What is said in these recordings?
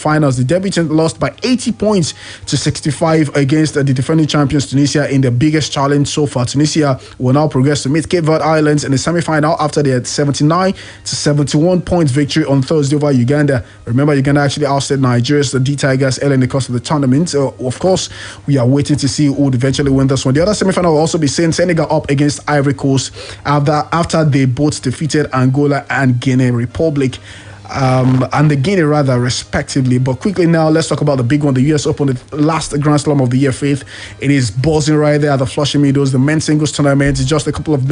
finals. The debutant lost by 80 points to 65 against the defending champions Tunisia in the biggest challenge so far. Tunisia will now progress to meet Cape Verde Islands in the semi-final after their 79 to 71 points victory on Thursday over Uganda. Remember, Uganda actually ousted Nigeria's the D-Tigers early in the course of the tournament. So, of course, we are waiting to see who would eventually win this one. The other semi-final will also be seeing Senegal up against Ivory Coast after they both defeated Angola and Guinea Republic. And the Guinea rather respectively. But quickly now, let's talk about the big one, the US Open, the last Grand Slam of the year, Faith. It is buzzing right there at the Flushing Meadows, the men's singles tournament. Just a couple of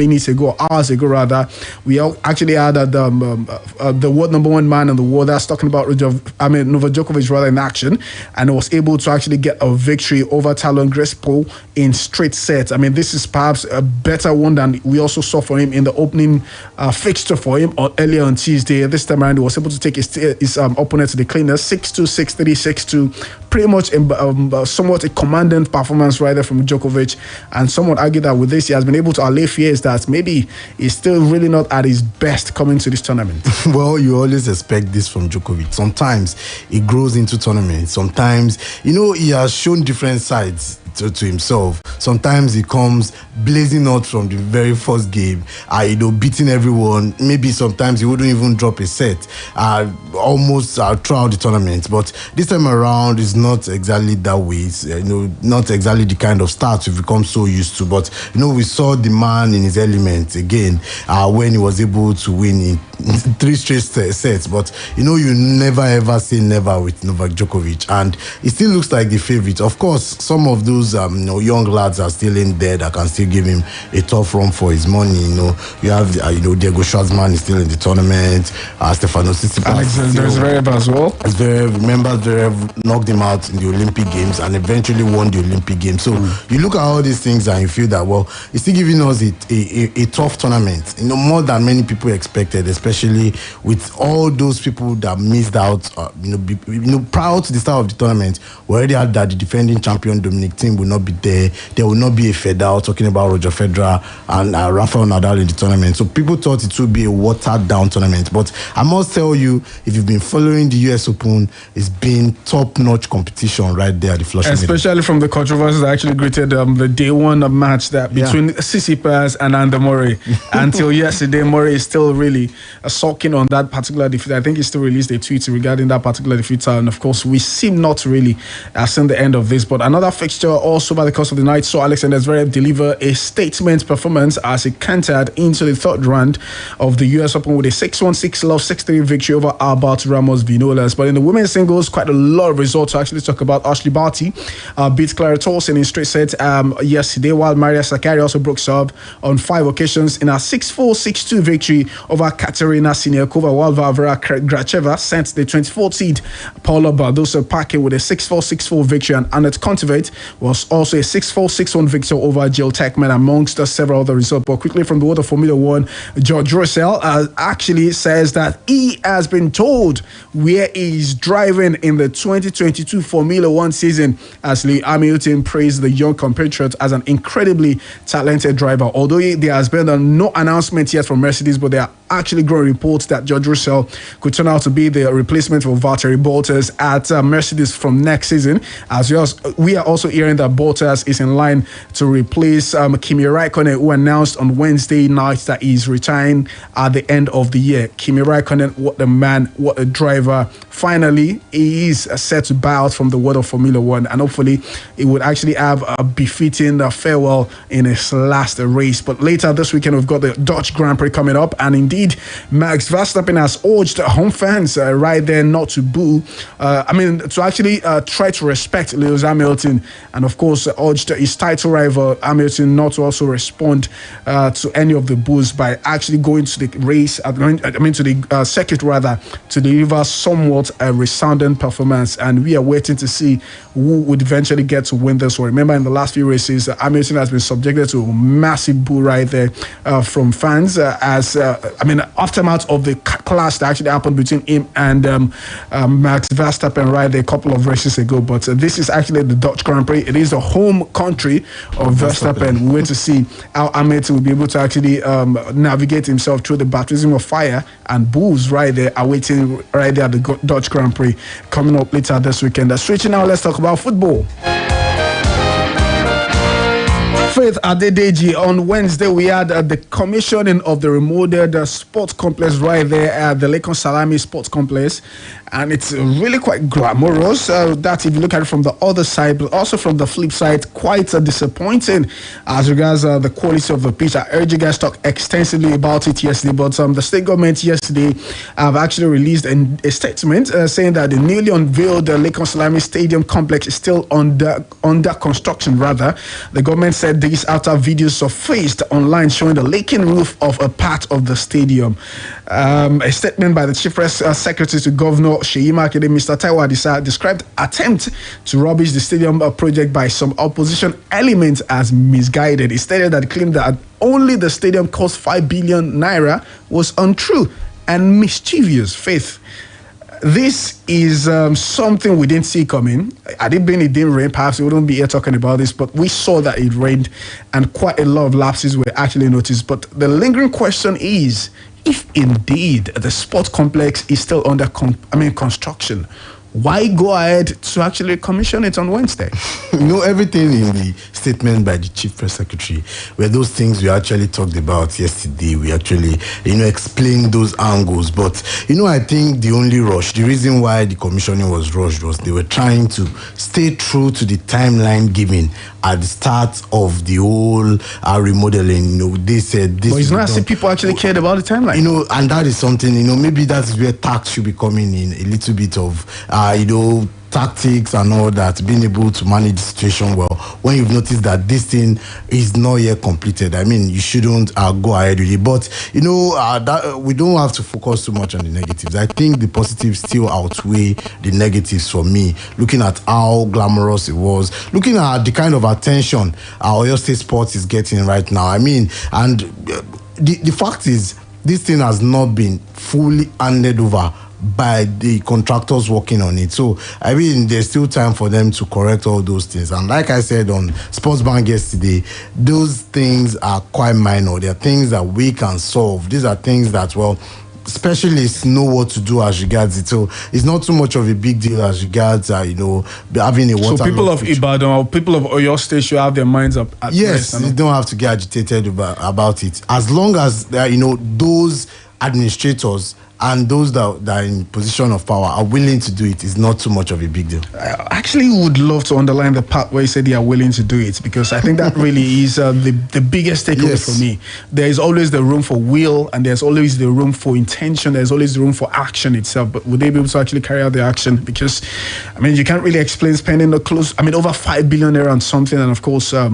hours ago rather, we actually had the world number one man in the world, that's talking about Novak Djokovic rather, in action, and was able to actually get a victory over Talon Crespo in straight sets. I mean, this is perhaps a better one than we also saw for him in the opening fixture for him earlier on Tuesday. This time around, he was able to take his opponent to the cleaners, 6-2, 6-3, 6-2. Pretty much somewhat a commanding performance right there from Djokovic. And someone argued that with this, he has been able to allay fears that maybe he's still really not at his best coming to this tournament. Well, you always expect this from Djokovic. Sometimes he grows into tournaments. Sometimes, he has shown different sides to himself. Sometimes he comes blazing out from the very first game, beating everyone. Maybe sometimes he wouldn't even drop a set almost throughout the tournament. But this time around, it's not exactly that way. It's, not exactly the kind of start we've become so used to. But, we saw the man in his element again when he was able to win in 3 straight sets. But, you never ever say never with Novak Djokovic. And it still looks like the favorite. Of course, some of those young lads are still in there that can still give him a tough run for his money. You have Diego Schwartzman is still in the tournament. Stefano Tsitsipas, Alexander Zverev as well. Zverev knocked him out in the Olympic Games and eventually won the Olympic Games. So you look at all these things and you feel that it's still giving us a tough tournament. More than many people expected, especially with all those people that missed out. Prior to the start of the tournament, we already had that the defending champion Dominic Thiem will not be there. There will not be a Federer, talking about Roger Federer and Rafael Nadal in the tournament. So people thought it would be a watered down tournament. But I must tell you, if you've been following the US Open, it's been top-notch competition right there at the Flushing Meadows. Especially from the controversies that actually greeted the day one match that between Tsitsipas and Andy Murray. Until yesterday, Murray is still really sulking on that particular defeat. I think he still released a tweet regarding that particular defeat. And of course, we seem not to really seen the end of this. But another fixture also by the course of the night saw Alexander Zverev deliver a statement performance as he cantered into the third round of the US Open with a 6-1, 6-love, 6-3 victory over Alberto Ramos Vinolas. But in the women's singles, quite a lot of results to actually talk about. Ashley Barty beat Clara Towson in straight sets yesterday, while Maria Sakkari also broke serve on 5 occasions in a 6-4, 6-2 victory over Katerina Siniakova, while Varvara Gracheva sent the 24th seed Paula Badosa Paquet with a 6-4, 6-4 victory, and Annette Kontaveit was also a 6-4, 6-1 victory over Jill Techman, amongst several other results. But quickly from the world of Formula One, George Russell actually says that he has been told where he is driving in the 2022 Formula One season, as Lewis Hamilton praised the young compatriot as an incredibly talented driver. Although there has been no announcement yet from Mercedes, but there are actually growing reports that George Russell could turn out to be the replacement for Valtteri Bottas at Mercedes from next season. As we are also hearing that Bottas is in line to replace Kimi Raikkonen, who announced on Wednesday night that he's retiring at the end of the year. Kimi Raikkonen, what a man, what a driver. Finally, he is set to bow out from the world of Formula One, and hopefully he would actually have a befitting farewell in his last race. But later this weekend, we've got the Dutch Grand Prix coming up, and indeed, Max Verstappen has urged home fans right there not to boo. To actually try to respect Lewis Hamilton, and of course urged his title rival Hamilton not to also respond to any of the boos by actually going to the race, to the circuit rather, to deliver somewhat a resounding performance. And we are waiting to see who would eventually get to win this one. Remember, in the last few races, Hamilton has been subjected to a massive boo right there from fans. aftermath of the clash that actually happened between him and Max Verstappen right there a couple of races ago. But this is actually the Dutch Grand Prix. It is the home country of Verstappen. We wait to see how Hamilton will be able to actually navigate himself through the baptism of fire and bulls right there awaiting right there at the Dutch Grand Prix coming up later this weekend. Switching now, let's talk about football. Faith Adedeji, on Wednesday we had the commissioning of the remodeled sports complex right there at the Lekon Salami Sports Complex, and it's really quite glamorous. That if you look at it from the other side, but also from the flip side, quite disappointing as regards the quality of the pitch. I urge you guys to talk extensively about it yesterday, but the state government yesterday have actually released a statement saying that the newly unveiled Lekon Salami Stadium complex is still under construction. Rather, the government said this after videos surfaced online showing the leaking roof of a part of the stadium. A statement by the Chief Press Secretary to Governor Sheyi Makinde, Mr. Taiwo Adisa, described attempt to rubbish the stadium project by some opposition elements as misguided. He stated that the claim that only the stadium cost 5 billion naira was untrue and mischievous. Faith, this is something we didn't see coming. Had it been it didn't rain, perhaps we wouldn't be here talking about this, but we saw that it rained and quite a lot of lapses were actually noticed. But the lingering question is, if indeed the sports complex is still under construction, why go ahead to actually commission it on Wednesday? Everything in the statement by the Chief Press Secretary were those things we actually talked about yesterday. We actually, explained those angles. But, I think the only rush, the reason why the commissioning was rushed was they were trying to stay true to the timeline given at the start of the whole remodeling. They said this. But it's not as if people actually cared about the timeline. And that is something, maybe that's where tax should be coming in, a little bit of, tactics and all that, being able to manage the situation well. When you've noticed that this thing is not yet completed, you shouldn't go ahead with it. But, that we don't have to focus too much on the negatives. I think the positives still outweigh the negatives for me, looking at how glamorous it was, looking at the kind of attention our Oyo State Sports is getting right now. And the fact is, this thing has not been fully handed over by the contractors working on it. So, there's still time for them to correct all those things. And like I said on Sports Bank yesterday, those things are quite minor. They are things that we can solve. These are things that, specialists know what to do as regards it. So it's not too much of a big deal as regards, having a water. So people of Ibadan or people of Oyo State should have their minds up at yes, rest. Yes, you don't have to get agitated about it. As long as, those administrators and those that are in position of power are willing to do it, is not too much of a big deal. I actually would love to underline the part where you said they are willing to do it, because I think that really is the biggest takeaway for me. There is always the room for will, and there's always the room for intention. There's always the room for action itself. But would they be able to actually carry out the action? Because, you can't really explain spending over 5 billion naira on something. And of course, at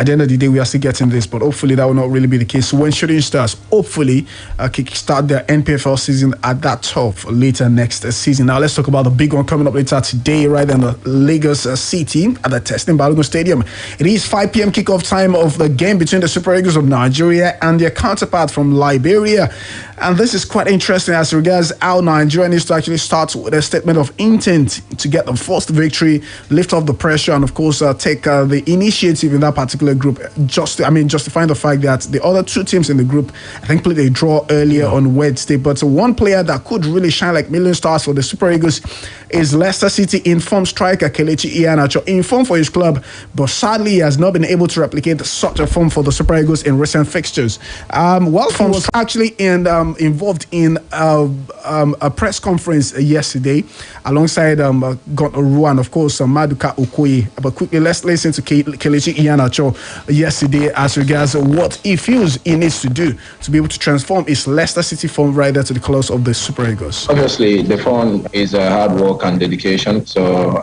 the end of the day, we are still getting this. But hopefully that will not really be the case. So when Shooting Stars hopefully kickstart their NPFL season at that top later next season. Now let's talk about the big one coming up later today, right in the Lagos City at the Testing Balogun Stadium. It is 5 p.m. kickoff time of the game between the Super Eagles of Nigeria and their counterpart from Liberia. And this is quite interesting as regards how Nigeria needs to actually start with a statement of intent to get the first victory, lift off the pressure, and of course take the initiative in that particular group. Justifying the fact that the other two teams in the group, I think, played a draw earlier on Wednesday. But one player that could really shine like million stars for the Super Eagles is Leicester City informed striker Kelechi Iheanacho, in form for his club, but sadly he has not been able to replicate such a form for the Super Eagles in recent fixtures. He was actually involved in a press conference yesterday alongside Gonru and of course Maduka Okoye. But quickly, let's listen to Kelechi Iheanacho yesterday as regards what he feels he needs to do to be able to transform his Leicester City form right there to the colours of the Super Eagles. Obviously, the form is hard work and dedication, so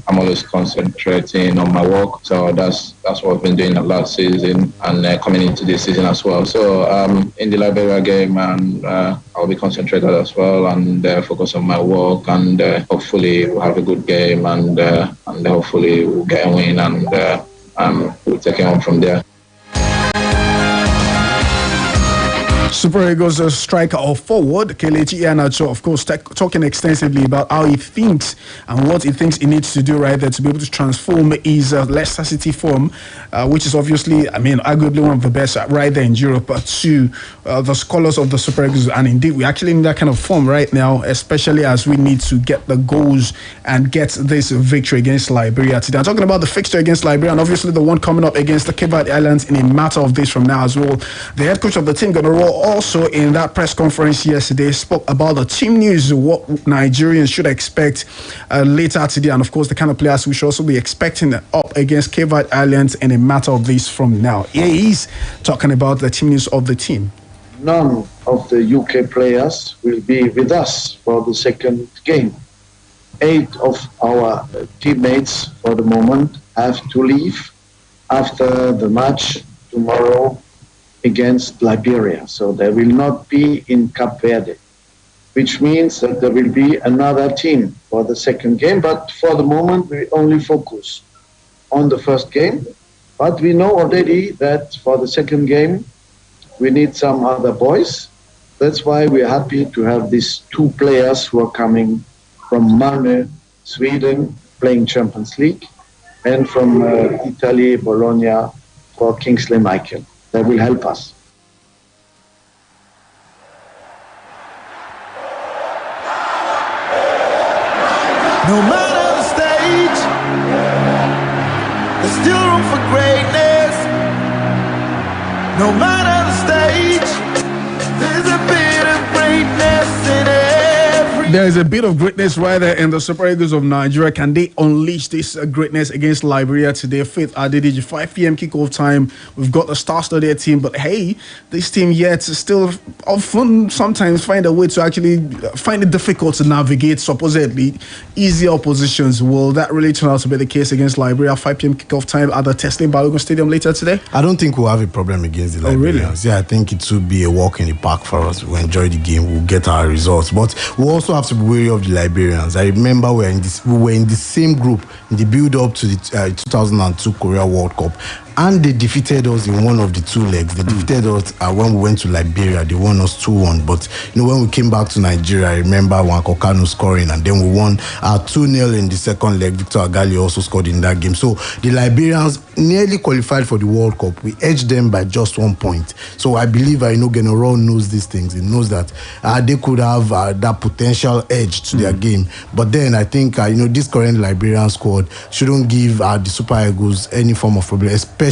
I'm always concentrating on my work. So that's what I've been doing the last season and coming into this season as well. So in the Liberia game, and I'll be concentrated as well and focus on my work, and hopefully we'll have a good game, and hopefully we'll get a win, and we'll take it on from there. Super Eagles striker or forward, Kelechi Iheanacho, of course, talking extensively about how he thinks and what he thinks he needs to do right there to be able to transform his Leicester City form, which is obviously, arguably one of the best right there in Europe, to the scholars of the Super Eagles. And indeed, we actually need that kind of form right now, especially as we need to get the goals and get this victory against Liberia today. I'm talking about the fixture against Liberia and obviously the one coming up against the Cape Verde Islands in a matter of days from now as well. The head coach of the team, Gonoro, also in that press conference yesterday spoke about the team news, what Nigerians should expect later today, and of course the kind of players we should also be expecting up against Cape Verde Islands in a matter of days from now. Here he's talking about the team news of the team. None of the UK players will be with us for the second game. 8 of our teammates for the moment have to leave after the match tomorrow against Liberia. So they will not be in Cape Verde, which means that there will be another team for the second game. But for the moment, we only focus on the first game. But we know already that for the second game, we need some other boys. That's why we're happy to have these 2 players who are coming from Malmö, Sweden, playing Champions League, and from Italy, Bologna, for Kingsley Michael. That will help us. No matter the stage, there's still room for greatness. No matter the stage, there's a bit of greatness in every. There is a bit of greatness right there in the Super Eagles of Nigeria. Can they unleash this greatness against Liberia today? Faith Adediji, 5 p.m. kickoff time. We've got the star-studded team, but hey, this team yet still often sometimes find a way to actually find it difficult to navigate supposedly easy oppositions. Will that really turn out to be the case against Liberia? 5 p.m. kickoff time at the Teslim Balogun Stadium later today? I don't think we'll have a problem against the Liberians. Oh, really? Yeah, I think it will be a walk in the park for us. We'll enjoy the game. We'll get our results. But we'll also have to be wary of the Liberians. I remember we were in the same group in the build-up to the 2002 Korea World Cup. And they defeated us in one of the 2 legs. They defeated us when we went to Liberia. They won us 2-1. But when we came back to Nigeria, I remember Ronke Giwa scoring, and then we won 2-0 in the second leg. Victor Agali also scored in that game. So the Liberians nearly qualified for the World Cup. We edged them by just 1 point. So I believe General knows these things. He knows that they could have that potential edge to their game. But then I think this current Liberian squad shouldn't give the Super Eagles any form of problem, especially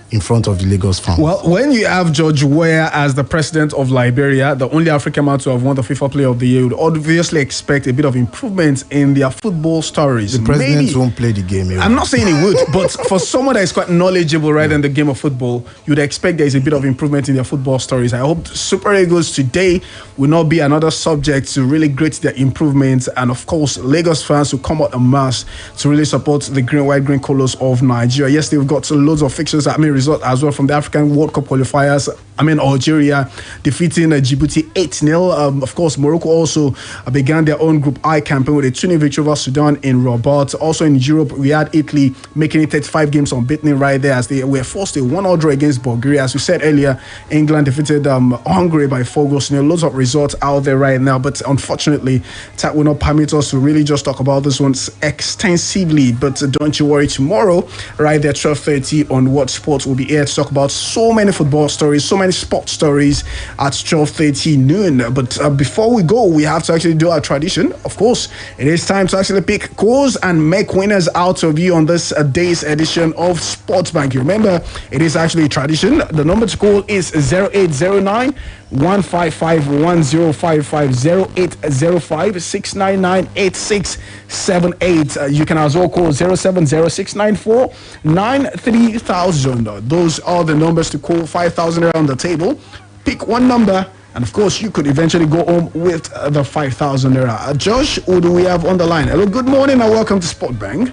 in front of the Lagos fans. Well, when you have George Weah as the president of Liberia, the only African man to have won the FIFA Player of the Year, you would obviously expect a bit of improvement in their football stories. The president won't play the game. I'm not saying he would, but for someone that is quite knowledgeable in the game of football, you'd expect there is a bit of improvement in their football stories. I hope Super Eagles today will not be another subject to really grate their improvements, and of course, Lagos fans will come out en masse to really support the green colours of Nigeria. Yesterday, we've got loads of fixtures result as well from the African World Cup qualifiers. Algeria defeating Djibouti 8-0. Of course, Morocco also began their own Group I campaign with a 2-0 victory over Sudan in Rabat. Also in Europe, we had Italy making it 35 games unbeaten right there as they were forced a 1-0 draw against Bulgaria. As we said earlier, England defeated Hungary by 4 goals. Loads of results out there right now, but unfortunately, that will not permit us to really just talk about this one extensively. But don't you worry, tomorrow, right there, 12:30 on What Sports, will be here to talk about so many football stories, so many sports stories at 12:30 noon. But before we go, we have to actually do our tradition. Of course, it is time to actually pick calls and make winners out of you on this day's edition of Sports Bank. You remember, it is actually a tradition. The number to call is 0809 155 1055 0805 699 8678. You can as well call 070 694 93,000. Those are the numbers to call. 5,000 around the table. Pick one number, and of course, you could eventually go home with the 5,000 naira. Josh, who do we have on the line? Hello, good morning, and welcome to Sport Bank.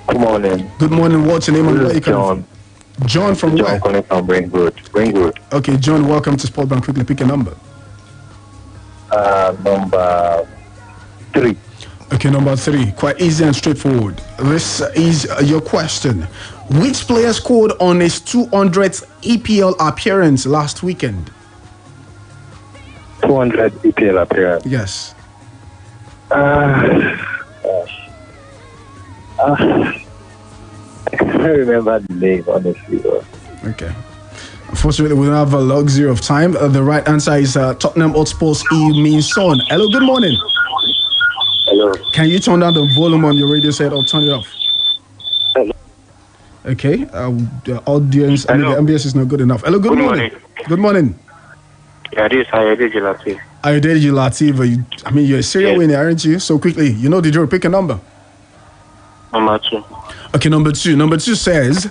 Good morning. Good morning. What's your name and where you John. John from John where? calling from Ringwood. Okay, John, welcome to Sport Bank. Quickly pick a number. Number 3. Okay, number 3. Quite easy and straightforward. This is your question. Which player scored on his 200th EPL appearance last weekend? 200 EPL appearance. Yes. I can't remember the name, honestly. Okay. Unfortunately, we don't have a luxury of time. The right answer is Tottenham Hotspur's Min Son. Hello, good morning. Hello. Can you turn down the volume on your radio set or turn it off? Hello. Okay. The audience, I mean, the MBS is not good enough. Hello, good morning. Good morning. Yeah, this is Ayodele Latif. Ayodele Latif, you're a serial winner, aren't you? So quickly, did you pick a number? Number 2. Okay, number 2. Number 2 says,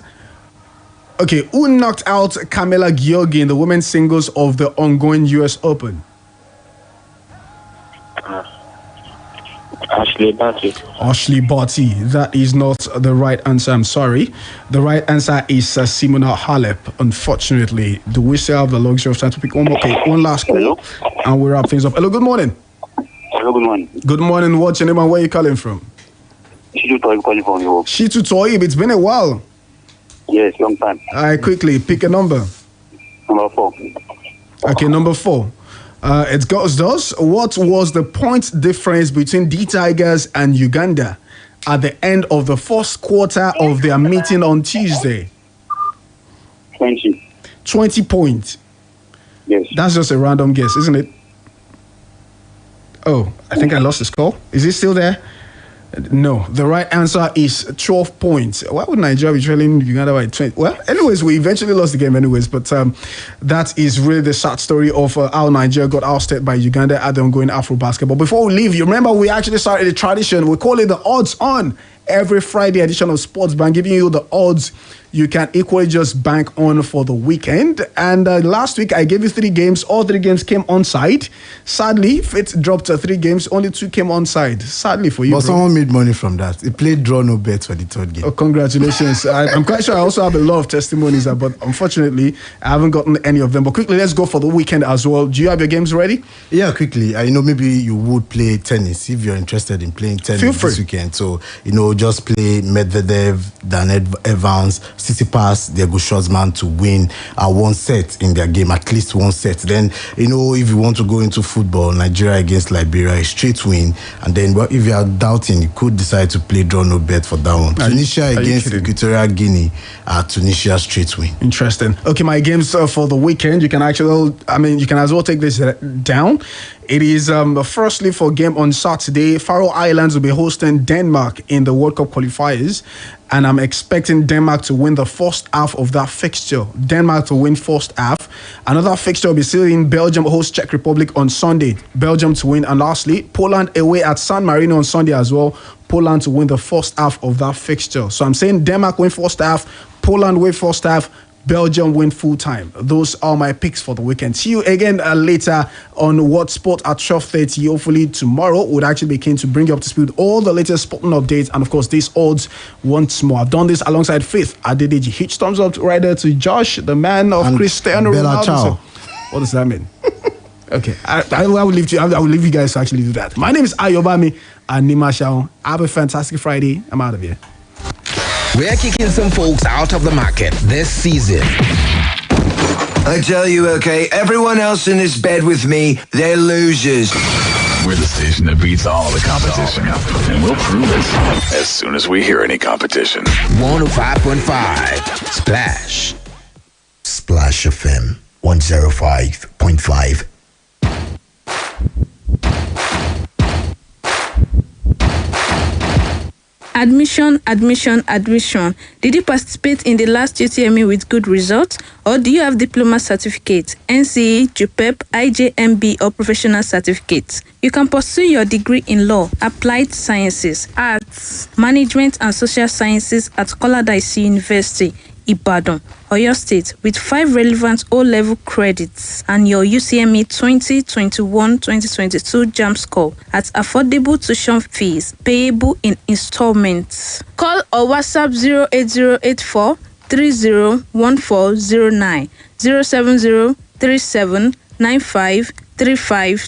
okay, who knocked out Kamila Giorgi in the women's singles of the ongoing US Open? Ashley Barty. Ashley Barty. That is not the right answer. I'm sorry. The right answer is Simona Halep. Unfortunately, do we still have the luxury of time to pick one more? Okay, one last call, and we wrap things up. Hello, good morning. Hello, good morning. Good morning. What's your name and where are you calling from? Shitu Toyib calling from Europe. Shitu Toyib. It's been a while. Yes, long time. All right, quickly pick a number. Number 4. Okay, number 4. It goes thus. What was the point difference between the Tigers and Uganda at the end of the first quarter of their meeting on Tuesday? 20. 20 points. Yes. That's just a random guess, isn't it? Oh, I think I lost this call. Is it still there? No, the right answer is 12 points. Why would Nigeria be trailing Uganda by 20? Well, anyways, we eventually lost the game anyways, but that is really the sad story of how Nigeria got ousted by Uganda at the ongoing Afro basketball. Before we leave, you remember we actually started a tradition. We call it the Odds On. Every Friday edition of Sports Bank, giving you the odds you can equally just bank on for the weekend. And last week, I gave you 3 games. All 3 games came onside. Sadly, Fitz dropped 3 games. Only 2 came onside. Sadly for you, But bro. someone made money from that. He played draw no bet for the 3rd game. Oh, congratulations. I'm quite sure I also have a lot of testimonies, but unfortunately, I haven't gotten any of them. But quickly, let's go for the weekend as well. Do you have your games ready? Yeah, quickly. Maybe you would play tennis if you're interested in playing tennis this weekend. So, just play Medvedev, Dan Evans, Tsitsipas, Diego Schwartzman to win 1 set in their game, at least 1 set. Then, if you want to go into football, Nigeria against Liberia, a straight win. And then, if you are doubting, you could decide to play draw no bet for that one. Tunisia against Equatorial Guinea, Tunisia straight win. Interesting. Okay, my games for the weekend, you can as well take this down. It is firstly for game on Saturday. Faroe Islands will be hosting Denmark in the World Cup qualifiers, and I'm expecting Denmark to win the first half of that fixture. Denmark to win first half. Another fixture will be seeing Belgium host Czech Republic on Sunday. Belgium to win, and lastly, Poland away at San Marino on Sunday as well. Poland to win the first half of that fixture. So I'm saying Denmark win first half, Poland win first half, Belgium win full time. Those are my picks for the weekend. See you again later on What Sport at 12:30. Hopefully tomorrow would actually be keen to bring you up to speed all the latest sporting updates and of course these odds once more. I've done this alongside Faith Adedeji. Huge thumbs up right there to Josh, the man of and Cristiano Bella Ronaldo. Ciao. What does that mean? Okay, I will leave you. I will leave you guys to actually do that. My name is Ayobami Anima Shaun. Have a fantastic Friday. I'm out of here. We're kicking some folks out of the market this season. I tell you, okay, everyone else in this bed with me, they're losers. We're the station that beats all the competition. And we'll prove it as soon as we hear any competition. 105.5 Splash. Splash FM 105.5. Admission. Did you participate in the last UTME with good results? Or do you have diploma certificate, NCE, JUPEP, IJMB or professional certificates? You can pursue your degree in law, applied sciences, arts, management and social sciences at Koladaisi University, Ibadan, Oyo State, with 5 relevant O-level credits and your UCME 2021-2022 JAMB score at affordable tuition fees payable in installments. Call or WhatsApp 08084 301409 070379535